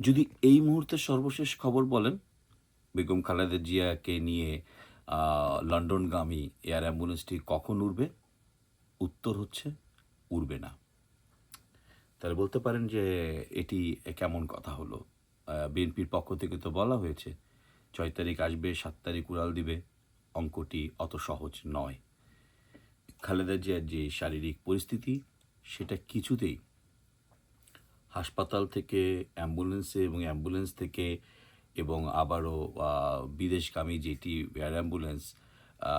যদি এই মুহূর্তে সর্বশেষ খবর বলেন, বেগম খালেদা জিয়াকে নিয়ে লন্ডনগামী এয়ার অ্যাম্বুলেন্সটি কখন উড়বে? উত্তর হচ্ছে উড়বে না। তাহলে বলতে পারেন যে এটি কেমন কথা হলো? বিএনপির পক্ষ থেকে তো বলা হয়েছে ৬ তারিখ আসবে, ৭ তারিখ উড়াল দিবে। অঙ্কটি অত সহজ নয়। খালেদা জিয়ার যে শারীরিক পরিস্থিতি সেটা কিছুতেই হাসপাতাল থেকে অ্যাম্বুলেন্সে এবং অ্যাম্বুলেন্স থেকে এবং আবারও বিদেশগামী যেটি এয়ার অ্যাম্বুলেন্স আ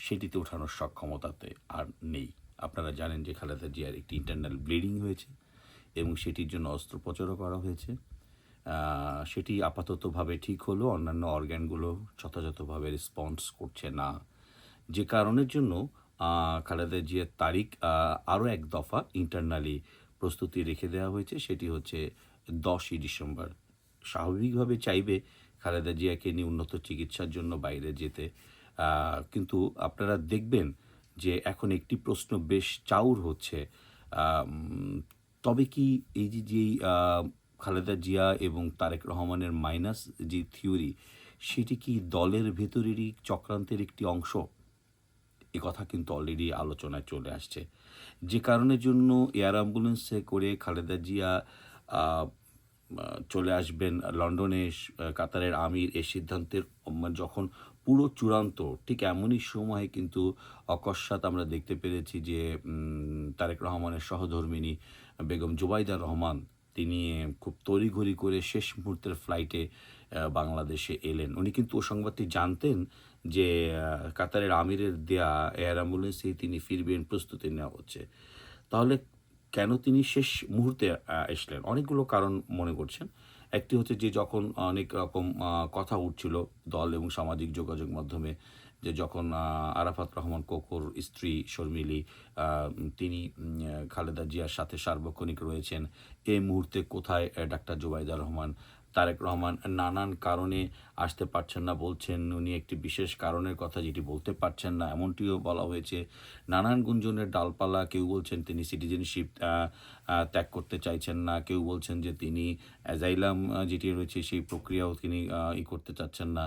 সেটিতে ওঠানোর সক্ষমতাতে আর নেই। আপনারা জানেন যে খালেদা জিয়ার একটি ইন্টারনাল ব্লিডিং হয়েছে এবং সেটির জন্য অস্ত্রোপচারও করা হয়েছে। আ সেটি আপাততভাবে ঠিক হলেও অন্যান্য অর্গানগুলো যথাযথভাবে রেসপন্স করছে না। যে কারণের জন্য আ খালেদা জিয়ার তারিখ আরও এক দফা ইন্টারনালি প্রস্তুতি রেখে দেওয়া হয়েছে। সেটি হচ্ছে ১০ই ডিসেম্বর। স্বাভাবিকভাবে চাইবে খালেদা জিয়াকে নিয়ে উন্নত চিকিৎসার জন্য বাইরে যেতে। আ কিন্তু আপনারা দেখবেন যে এখন একটি প্রশ্ন বেশ চাউর হচ্ছে। আম তবে কি এই যেই খালেদা জিয়া এবং তারেক রহমানের মাইনাস যে থিওরি, সেটি কি দলের ভেতরেরই চক্রান্তের একটি অংশ? এ কথা কিন্তু অলরেডি আলোচনায় চলে আসছে। যে কারণের জন্য এয়ার অ্যাম্বুলেন্সে করে খালেদা জিয়া আ আ চলে আসবেন লন্ডনে কাতারের আমির এ সিদ্ধান্তের যখন পুরো চূড়ান্ত ঠিক এমনই সময়ে কিন্তু অকস্মাৎ আমরা দেখতে পেরেছি যে তারেক রহমানের সহধর্মিণী বেগম জুবাইদা রহমান তিনি খুব তড়িঘড়ি করে শেষ মুহূর্তের ফ্লাইটে বাংলাদেশে এলেন। উনি কিন্তু ও সংবাদটি জানতেন যে কাতারের আমিরের দেয়া এয়ার অ্যাম্বুলেন্সেই তিনি ফিরবেন, প্রস্তুতি নেওয়া হচ্ছে। তাহলে কেন তিনি শেষ মুহূর্তে আসলেন? অনেকগুলো কারণ মনে করছেন। একটি হচ্ছে যে যখন অনেক রকম কথা উঠছিল দল এবং সামাজিক যোগাযোগ মাধ্যমে যে যখন আরাফাত রহমান কোকোর স্ত্রী শর্মিলী তিনি খালেদা জিয়ার সাথে সার্বক্ষণিক রয়েছেন। এই মুহূর্তে কোথায় ডাক্তার জুবাইদা রহমান? তারেক রহমান নানান কারণে আসতে পারছেন না বলছেন। উনি একটি বিশেষ কারণের কথা যেটি বলতে পারছেন না, এমনটিও বলা হয়েছে। নানান গুঞ্জনের ডালপালা, কেউ বলছেন তিনি সিটিজেনশিপ ত্যাগ করতে চাইছেন না। কেউ বলছেন যে তিনি অ্যাজাইলাম যেটি রয়েছে সেই প্রক্রিয়াও তিনি করতে চাচ্ছেন না।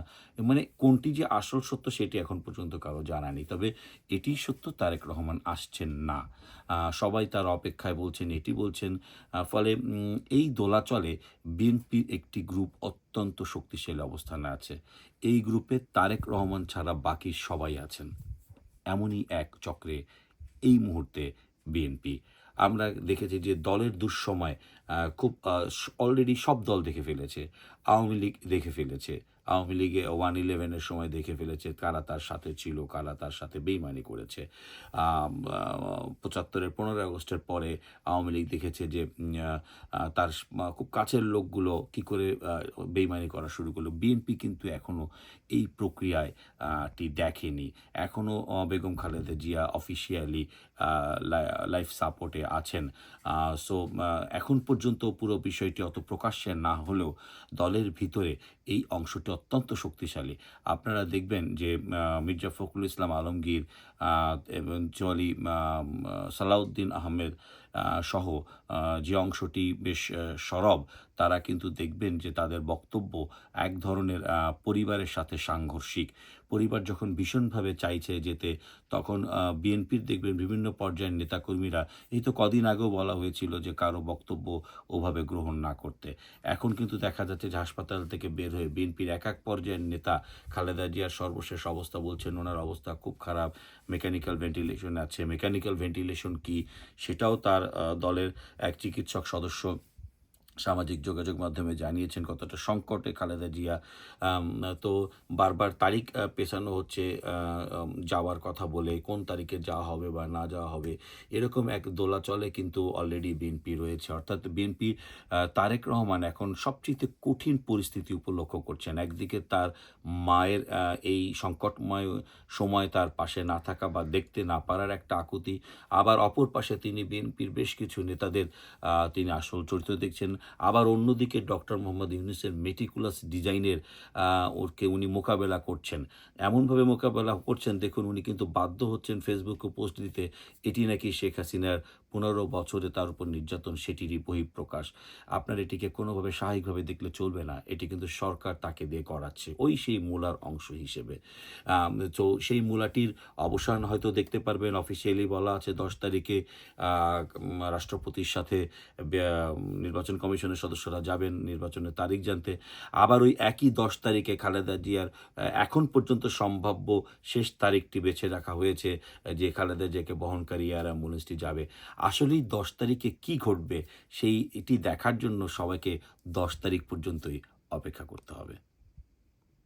মানে কোনটি যে আসল সত্য সেটি এখন পর্যন্ত কারো জানা নেই। তবে এটি সত্য তারেক রহমান আসছেন না। সবাই তার অপেক্ষায় বলছেন, এটি বলছেন। ফলে এই দোলাচলে বিএনপির একটি গ্রুপ অত্যন্ত শক্তিশালী অবস্থানে আছে। এই গ্রুপে তারেক রহমান ছাড়া বাকি সবাই আছেন। এমনই এক চক্রে এই মুহূর্তে বিএনপি। আমরা দেখেছি যে দলের দুঃসময় খুব অলরেডি সব দল দেখে ফেলেছে। আওয়ামী লীগ দেখে ফেলেছে। আওয়ামী লীগে 111 এর সময় দেখে ফেলেছে কারা তার সাথে ছিল, কারা তার সাথে বেইমানি করেছে। আম আ ৭৫ এর ১৫ই আগস্টের পরে আওয়ামী লীগ দেখেছে যে তার খুব কাছের লোকগুলো কি করে বেইমানি করা শুরু করলো। বিএনপি কিন্তু এখনো এই প্রক্রিয়ায় টি দেখেনি। এখনো বেগম খালেদা জিয়া অফিসিয়ালি আ লা লাইফ সাপোর্টে আছেন। আ সো এখন পর্যন্ত পুরো বিষয়টি অত প্রকাশ্যে না হলেও দলের ভিতরে এই অংশটি অত্যন্ত শক্তিশালী। আপনারা দেখবেন যে মির্জা ফখরুল ইসলাম আলমগীর আ eventually সালাউদ্দিন আহমেদ সহ যে অংশটি বেশ সরব, তারা কিন্তু দেখবেন যে তাদের বক্তব্য এক ধরনের পরিবারের সাথে সাংঘর্ষিক। পরিবার যখন ভীষণভাবে চাইছে যেতে, তখন বিএনপির দেখবেন বিভিন্ন পর্যায়ের নেতাকর্মীরা এই তো কদিন আগেও বলা হয়েছিল যে কারো বক্তব্য ওভাবে গ্রহণ না করতে। এখন কিন্তু দেখা যাচ্ছে যে হাসপাতাল থেকে বের হয়ে বিএনপির এক পর্যায়ের নেতা খালেদা জিয়ার সর্বশেষ অবস্থা বলছেন ওনার অবস্থা খুব খারাপ, মেকানিক্যাল ভেন্টিলেশন আছে। মেকানিক্যাল ভেন্টিলেশন কি সেটাও তার দলের এক চিকিৎসক সদস্য সামাজিক যোগাযোগ মাধ্যমে জানিয়েছেন কতটা সংকটে খালেদা জিয়া। আম তো বারবার তারিখ পেছানো হচ্ছে যাওয়ার কথা বলে, কোন তারিখে যাওয়া হবে বা না যাওয়া হবে। এরকম এক দোলাচলে কিন্তু অলরেডি বিএনপি রয়েছে। অর্থাৎ বিএনপি তারেক রহমান এখন সবচাইতে কঠিন পরিস্থিতি উপলক্ষ্য করছেন। একদিকে তার মায়ের এই সংকটময় সময় তার পাশে না থাকা বা দেখতে না পারার একটা আকুতি। আবার অপর পাশে তিনি বিএনপির বেশ কিছু নেতাদের তিনি আসল চরিত্র দেখছেন। আবার অন্যদিকে ডক্টর মোহাম্মদ ইউনূসের মেটিকুলাস ডিজাইনের ওরকে উনি মোকাবেলা করছেন। এমনভাবে মোকাবেলা করছেন দেখুন উনি কিন্তু বাধ্য হচ্ছেন ফেসবুকে পোস্ট দিতে, এটি নাকি শেখ হাসিনার 15 বছরে তার উপর নির্যাতন, সেটিরই বহিঃপ্রকাশ। আপনার এটিকে কোনোভাবে স্বাভাবিকভাবে দেখলে চলবে না। এটি কিন্তু সরকার তাকে দিয়ে করাচ্ছে। ওই সেই মূলার অংশ হিসেবে। তো সেই মূলাটির অবসান হয়তো দেখতে পারবেন। অফিসিয়ালি বলা আছে ১০ তারিখে রাষ্ট্রপতির সাথে নির্বাচন কমিশনের সদস্যরা যাবেন নির্বাচনের তারিখ জানতে। আবার ওই একই ১০ তারিখে খালেদা জিয়ার এখন পর্যন্ত সম্ভাব্য শেষ তারিখটি বেছে রাখা হয়েছে, যে খালেদা জিয়াকে বহনকারী এয়ার অ্যাম্বুলেন্সটি যাবে। আসলেই ১০ তারিখে কি ঘটবে এটি দেখার জন্য সবাইকে ১০ তারিখ পর্যন্তই অপেক্ষা করতে হবে।